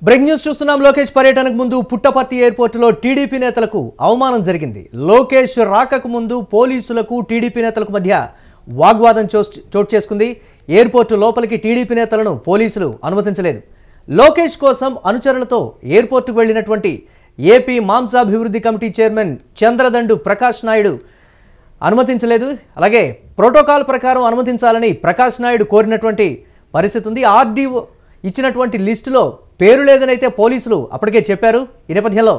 Break news చూస్తున్నాం. లోకేష్ పర్యటనకు ముందు పుట్టపర్తి ఎయిర్పోర్టులో టీడీపీ నేతలకు అవమానం జరిగింది. లోకేష్ రాకకు ముందు పోలీసులకు టీడీపీ నేతలకు మధ్య వాగ్వాదం చోటు చేసుకుంది. ఎయిర్పోర్టు లోపలికి టీడీపీ నేతలను పోలీసులు అనుమతించలేదు. లోకేష్ కోసం అనుచరులతో ఎయిర్పోర్టుకు వెళ్లినటువంటి ఏపీ మాంసాభివృద్ధి కమిటీ చైర్మన్ చంద్రదండు ప్రకాష్ నాయుడు అనుమతించలేదు. అలాగే ప్రోటోకాల్ ప్రకారం అనుమతించాలని ప్రకాష్ నాయుడు కోరినటువంటి పరిస్థితి ఉంది. ఆర్డీఓ ఇచ్చినటువంటి లిస్టులో పేరు లేదనైతే పోలీసులు అప్పటికే చెప్పారు. ఈ నేపథ్యంలో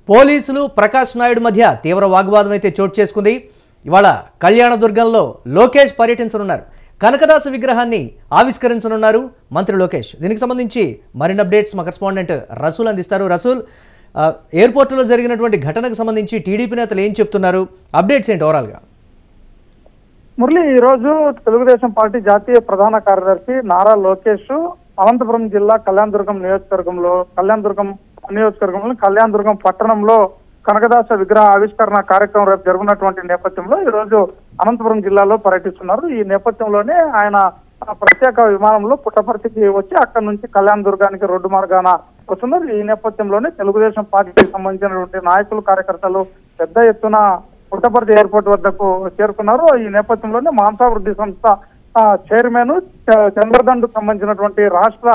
పోలీసులు ప్రకాష్ నాయుడు మధ్య తీవ్ర వాగ్వాదం అయితే చోటు చేసుకుంది. ఇవాళ కళ్యాణదుర్గంలో లోకేష్ పర్యటించనున్నారు. కనకదాస విగ్రహాన్ని ఆవిష్కరించనున్నారు మంత్రి లోకేష్. దీనికి సంబంధించి మరిన్ని అప్డేట్స్ మా కరెస్పాండెంట్ రసూల్ అందిస్తారు. రసూల్, ఎయిర్పోర్టులో జరిగినటువంటి ఘటనకు సంబంధించి టీడీపీ నేతలు ఏం చెప్తున్నారు? అప్డేట్స్ ఏంటి ఓవరాల్గా? మురళి, ఈ రోజు తెలుగుదేశం పార్టీ జాతీయ ప్రధాన కార్యదర్శి నారా లోకేష్ అనంతపురం జిల్లా కళ్యాణదుర్గం నియోజకవర్గంలో కళ్యాణదుర్గం పట్టణంలో కనకదాస విగ్రహ ఆవిష్కరణ కార్యక్రమం రేపు జరుగుతున్నటువంటి నేపథ్యంలో ఈ రోజు అనంతపురం జిల్లాలో పర్యటిస్తున్నారు. ఈ నేపథ్యంలోనే ఆయన ప్రత్యేక విమానంలో పుట్టపర్తికి వచ్చి అక్కడి నుంచి కళ్యాణదుర్గానికి రోడ్డు మార్గాన వస్తున్నారు. ఈ నేపథ్యంలోనే తెలుగుదేశం పార్టీకి సంబంధించినటువంటి నాయకులు, కార్యకర్తలు పెద్ద ఎత్తున పుట్టపర్తి ఎయిర్పోర్ట్ వద్దకు చేరుకున్నారు. ఈ నేపథ్యంలోనే మాంసాభివృద్ధి సంస్థ చైర్మన్ చంద్రదండు సంబంధించినటువంటి రాష్ట్ర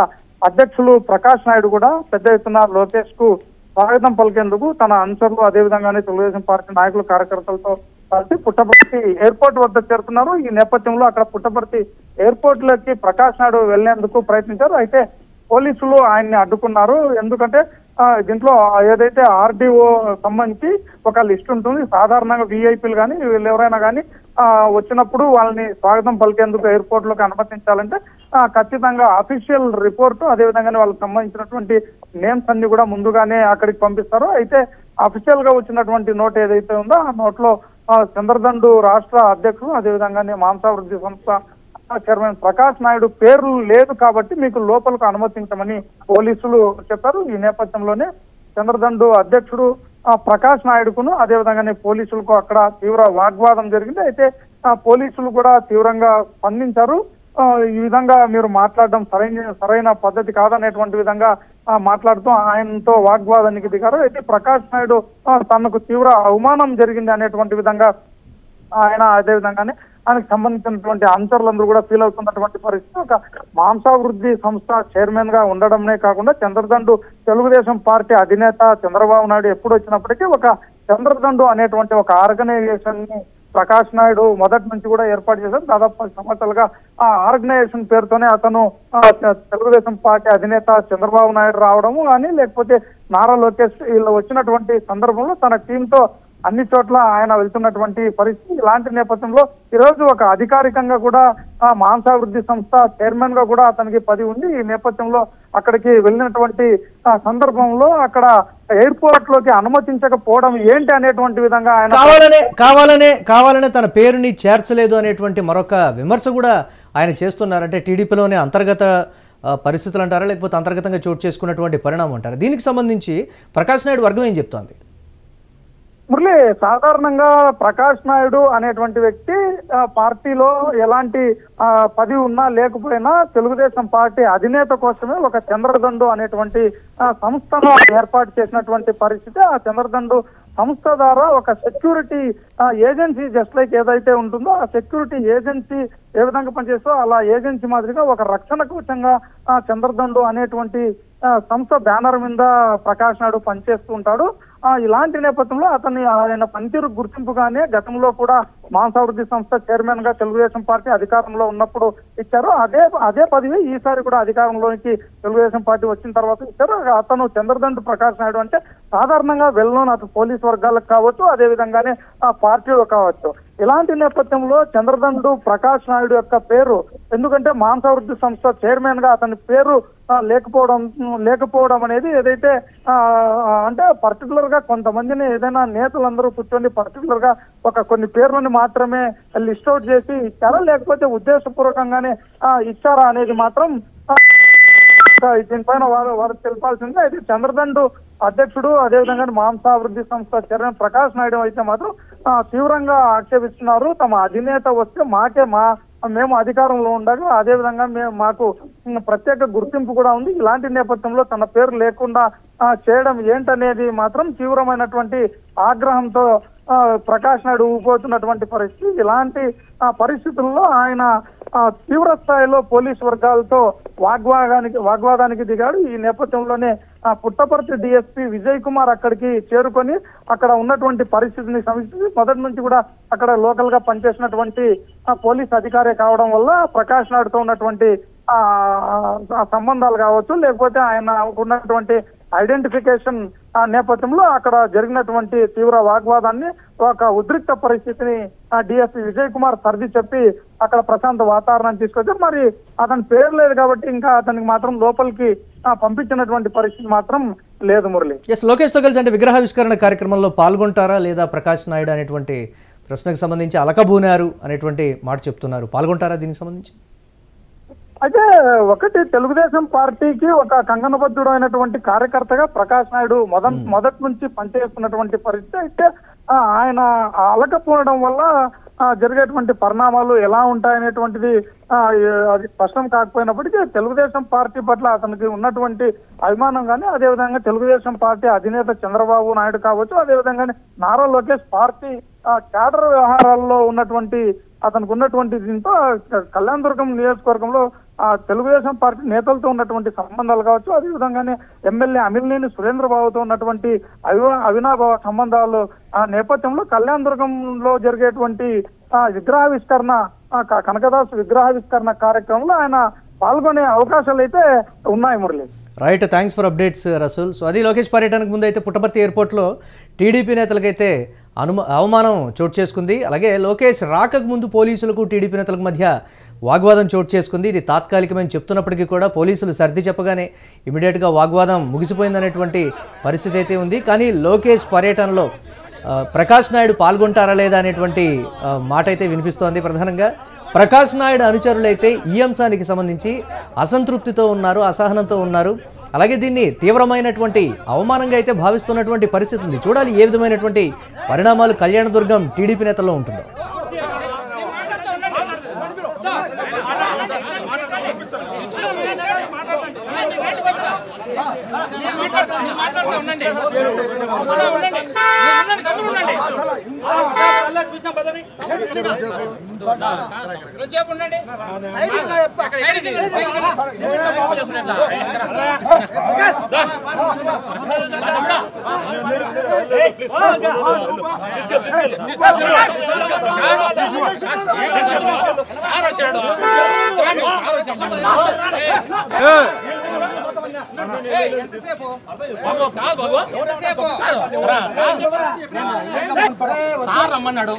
అధ్యక్షులు ప్రకాష్ నాయుడు కూడా పెద్ద ఎత్తున లోకేష్ కు స్వాగతం పలికేందుకు తన అనుచరులు, అదేవిధంగానే తెలుగుదేశం పార్టీ నాయకులు, కార్యకర్తలతో కలిసి పుట్టపర్తి ఎయిర్పోర్ట్ వద్ద చేరుతున్నారు. ఈ నేపథ్యంలో అక్కడ పుట్టపర్తి ఎయిర్పోర్ట్ లోకి ప్రకాష్ నాయుడు వెళ్లేందుకు ప్రయత్నించారు. అయితే పోలీసులు ఆయన్ని అడ్డుకున్నారు. ఎందుకంటే దీంట్లో ఏదైతే ఆర్డీఓ సంబంధించి ఒక లిస్ట్ ఉంటుంది. సాధారణంగా విఐపీలు కానీ వీళ్ళు ఎవరైనా కానీ వచ్చినప్పుడు వాళ్ళని స్వాగతం పలికేందుకు ఎయిర్పోర్ట్ లోకి అనుమతించాలంటే ఖచ్చితంగా అఫీషియల్ రిపోర్టు, అదేవిధంగానే వాళ్ళకి సంబంధించినటువంటి నేమ్స్ అన్ని కూడా ముందుగానే అక్కడికి పంపిస్తారు. అయితే అఫీషియల్ గా వచ్చినటువంటి నోట్ ఏదైతే ఉందో ఆ నోట్ లో చంద్రదండు రాష్ట్ర అధ్యక్షులు, అదేవిధంగానే మాంసాభివృద్ధి సంస్థ చైర్మన్ ప్రకాష్ నాయుడు పేర్లు లేదు కాబట్టి మీకు లోపలకు అనుమతించమని పోలీసులు చెప్పారు. ఈ నేపథ్యంలోనే చంద్రదండు అధ్యక్షుడు ప్రకాష్ నాయుడుకును, అదేవిధంగానే పోలీసులకు అక్కడ తీవ్ర వాగ్వాదం జరిగింది. అయితే పోలీసులు కూడా తీవ్రంగా స్పందించారు. ఈ విధంగా మీరు మాట్లాడడం సరైన పద్ధతి కాదనేటువంటి విధంగా మాట్లాడుతూ ఆయనతో వాగ్వాదానికి దిగారు. అయితే ప్రకాష్ నాయుడు తనకు తీవ్ర అవమానం జరిగింది అనేటువంటి విధంగా ఆయన, అదేవిధంగానే ఆయనకు సంబంధించినటువంటి అనుచరులందరూ కూడా ఫీల్ అవుతున్నటువంటి పరిస్థితి. ఒక మాంసాభివృద్ధి సంస్థ చైర్మన్ గా ఉండడమే కాకుండా చంద్రదండు తెలుగుదేశం పార్టీ అధినేత చంద్రబాబు నాయుడు ఎప్పుడు వచ్చినప్పటికీ ఒక చంద్రదండు అనేటువంటి ఒక ఆర్గనైజేషన్ ని ప్రకాష్ నాయుడు మొదటి నుంచి కూడా ఏర్పాటు చేశారు. దాదాపు 10 సంవత్సరాలుగా ఆ ఆర్గనైజేషన్ పేరుతోనే అతను తెలుగుదేశం పార్టీ అధినేత చంద్రబాబు నాయుడు రావడము కానీ, లేకపోతే నారా లోకేష్ వీళ్ళు వచ్చినటువంటి సందర్భంలో తన టీంతో అన్ని చోట్ల ఆయన వెళ్తున్నటువంటి పరిస్థితి. ఇలాంటి నేపథ్యంలో ఈరోజు ఒక అధికారికంగా కూడా మాంసాభివృద్ధి సంస్థ చైర్మన్ గా కూడా అతనికి 10 ఉంది. ఈ నేపథ్యంలో అక్కడికి వెళ్ళినటువంటి సందర్భంలో అక్కడ ఎయిర్పోర్ట్ లోకి అనుమతించకపోవడం ఏంటి అనేటువంటి విధంగా ఆయన కావాలనే తన పేరుని చేర్చలేదు అనేటువంటి మరొక విమర్శ కూడా ఆయన చేస్తున్నారు. అంటే టీడీపీలోనే అంతర్గత పరిస్థితులు అంటారా, లేకపోతే అంతర్గతంగా చోటు చేసుకున్నటువంటి పరిణామం అంటారా? దీనికి సంబంధించి ప్రకాష్ నాయుడు వర్గం ఏం చెప్తోంది? మురళి, సాధారణంగా ప్రకాష్ నాయుడు అనేటువంటి వ్యక్తి పార్టీలో ఎలాంటి పదవి ఉన్నా లేకపోయినా తెలుగుదేశం పార్టీ అధినేత కోసమే ఒక చంద్రదండు అనేటువంటి సంస్థను ఏర్పాటు చేసినటువంటి పరిస్థితి. ఆ చంద్రదండు సంస్థ ద్వారా ఒక సెక్యూరిటీ ఏజెన్సీ, జస్ట్ లైక్ ఏదైతే ఉంటుందో ఆ సెక్యూరిటీ ఏజెన్సీ ఏ విధంగా పనిచేస్తో అలా ఏజెన్సీ మాదిరిగా ఒక రక్షణ కవచంగా చంద్రదండు అనేటువంటి సంస్థ బ్యానర్ మీద ప్రకాష్ నాయుడు పనిచేస్తూ ఉంటాడు. ఇలాంటి నేపథ్యంలో ఆయన పనితీరు గుర్తింపుగానే గతంలో కూడా మాంసాభివృద్ధి సంస్థ చైర్మన్ గా తెలుగుదేశం పార్టీ అధికారంలో ఉన్నప్పుడు ఇచ్చారు. అదే పదవి ఈసారి కూడా అధికారంలోకి తెలుగుదేశం పార్టీ వచ్చిన తర్వాత ఇచ్చారు. అతను చంద్రదండు ప్రకాష్ నాయుడు అంటే సాధారణంగా వెల్నోన్ అటు పోలీస్ వర్గాలకు కావచ్చు, అదేవిధంగానే పార్టీలో కావచ్చు. ఇలాంటి నేపథ్యంలో చంద్రదండు ప్రకాష్ నాయుడు యొక్క పేరు, ఎందుకంటే మాంసాభివృద్ధి సంస్థ చైర్మన్ గా అతని పేరు లేకపోవడం అనేది ఏదైతే అంటే పర్టికులర్ గా కొంతమందిని ఏదైనా నేతలందరూ కూర్చొని పర్టికులర్ గా కొన్ని పేర్లను మాత్రమే లిస్ట్ అవుట్ చేసి ఇచ్చారా, లేకపోతే ఉద్దేశపూర్వకంగానే ఇచ్చారా అనేది మాత్రం దీనిపైన వారు తెలపాల్సిందే. అయితే చంద్రదండు అధ్యక్షుడు, అదేవిధంగా మాంసాభివృద్ధి సంస్థ చైర్మన్ ప్రకాష్ నాయుడు అయితే మాత్రం తీవ్రంగా ఆక్షేపిస్తున్నారు. తమ అధినేత వస్తే మేము అధికారంలో ఉండగా అదేవిధంగా మాకు ప్రత్యేక గుర్తింపు కూడా ఉంది. ఇలాంటి నేపథ్యంలో తన పేరు లేకుండా చేయడం ఏంటనేది మాత్రం తీవ్రమైనటువంటి ఆగ్రహంతో ప్రకాష్ నాయుడు ఊపోతున్నటువంటి పరిస్థితి. ఇలాంటి పరిస్థితుల్లో ఆయన తీవ్ర స్థాయిలో పోలీస్ వర్గాలతో వాగ్వాదానికి దిగాడు. ఈ నేపథ్యంలోనే పుట్టపర్తి డిఎస్పీ విజయ్ కుమార్ అక్కడికి చేరుకొని అక్కడ ఉన్నటువంటి పరిస్థితిని సమీక్షించి మొదటి నుంచి కూడా అక్కడ లోకల్ గా పనిచేసినటువంటి పోలీస్ అధికారి కావడం వల్ల ప్రకాష్ నాయుడుతో ఉన్నటువంటి సంబంధాలు కావచ్చు, లేకపోతే ఆయన ఉన్నటువంటి ఐడెంటిఫికేషన్ నేపథ్యంలో అక్కడ జరిగినటువంటి తీవ్ర వాగ్వాదాన్ని, ఒక ఉద్రిక్త పరిస్థితిని డిఎస్పీ విజయ్ కుమార్ సర్ది చెప్పి అక్కడ ప్రశాంత వాతావరణం తీసుకొచ్చారు. మరి అతని పేరు లేదు కాబట్టి ఇంకా అతనికి మాత్రం లోపలికి పంపించినటువంటి పరిస్థితి మాత్రం లేదు. మురళి, లోకేష్ తో కలిసి అంటే విగ్రహావిష్కరణ కార్యక్రమంలో పాల్గొంటారా లేదా ప్రకాష్ నాయుడు అనేటువంటి ప్రశ్నకు సంబంధించి అలకబూనారు అనేటువంటి మాట చెప్తున్నారు. పాల్గొంటారా దీనికి సంబంధించి? అయితే ఒకటి, తెలుగుదేశం పార్టీకి ఒక కంగనబద్ధుడు అయినటువంటి కార్యకర్తగా ప్రకాష్ నాయుడు మొదటి నుంచి పనిచేస్తున్నటువంటి పరిస్థితి. అయితే ఆయన అలకపోవడం వల్ల జరిగేటువంటి పరిణామాలు ఎలా ఉంటాయనేటువంటిది అది స్పష్టం కాకపోయినప్పటికీ తెలుగుదేశం పార్టీ పట్ల అతనికి ఉన్నటువంటి అభిమానం కానీ, అదేవిధంగా తెలుగుదేశం పార్టీ అధినేత చంద్రబాబు నాయుడు కావచ్చు, అదేవిధంగానే నారా లోకేష్ పార్టీ క్యాడర్ వ్యవహారాల్లో ఉన్నటువంటి అతనికి ఉన్నటువంటి దీంతో కళ్యాణదుర్గం నియోజకవర్గంలో తెలుగుదేశం పార్టీ నేతలతో ఉన్నటువంటి సంబంధాలు కావచ్చు, అదేవిధంగానే ఎమ్మెల్యే అమిలినేని సురేంద్రబాబుతో ఉన్నటువంటి అవినాభావ సంబంధాలు నేపథ్యంలో కళ్యాణదుర్గంలో జరిగేటువంటి విగ్రహావిష్కరణ కనకదాసు విగ్రహావిష్కరణ కార్యక్రమంలో ఆయన పాల్గొనే అవకాశాలు అయితే ఉన్నాయి. Murali, right, thanks for updates Rasool. So అది లోకేష్ పర్యటనకు ముందు అయితే పుట్టపర్తి ఎయిర్పోర్ట్లో టీడీపీ నేతలకైతే అవమానం చోటు చేసుకుంది. అలాగే లోకేష్ రాకకు ముందు పోలీసులకు టీడీపీ నేతలకు మధ్య వాగ్వాదం చోటు చేసుకుంది. ఇది తాత్కాలికమని చెప్తున్నప్పటికీ కూడా పోలీసులు సర్ది చెప్పగానే ఇమీడియట్గా వాగ్వాదం ముగిసిపోయిందనేటువంటి పరిస్థితి అయితే ఉంది. కానీ లోకేష్ పర్యటనలో ప్రకాష్ నాయుడు పాల్గొంటారా లేదా అనేటువంటి మాట అయితే వినిపిస్తోంది. ప్రధానంగా ప్రకాష్ నాయుడు అనుచరులైతే ఈ అంశానికి సంబంధించి అసంతృప్తితో ఉన్నారు, అసహనంతో ఉన్నారు. అలాగే దీన్ని తీవ్రమైనటువంటి అవమానంగా అయితే భావిస్తున్నటువంటి పరిస్థితి ఉంది. చూడాలి ఏ విధమైనటువంటి పరిణామాలు కళ్యాణదుర్గం టీడీపీ నేతల్లో ఉంటుందో. రమ్మన్నాడు.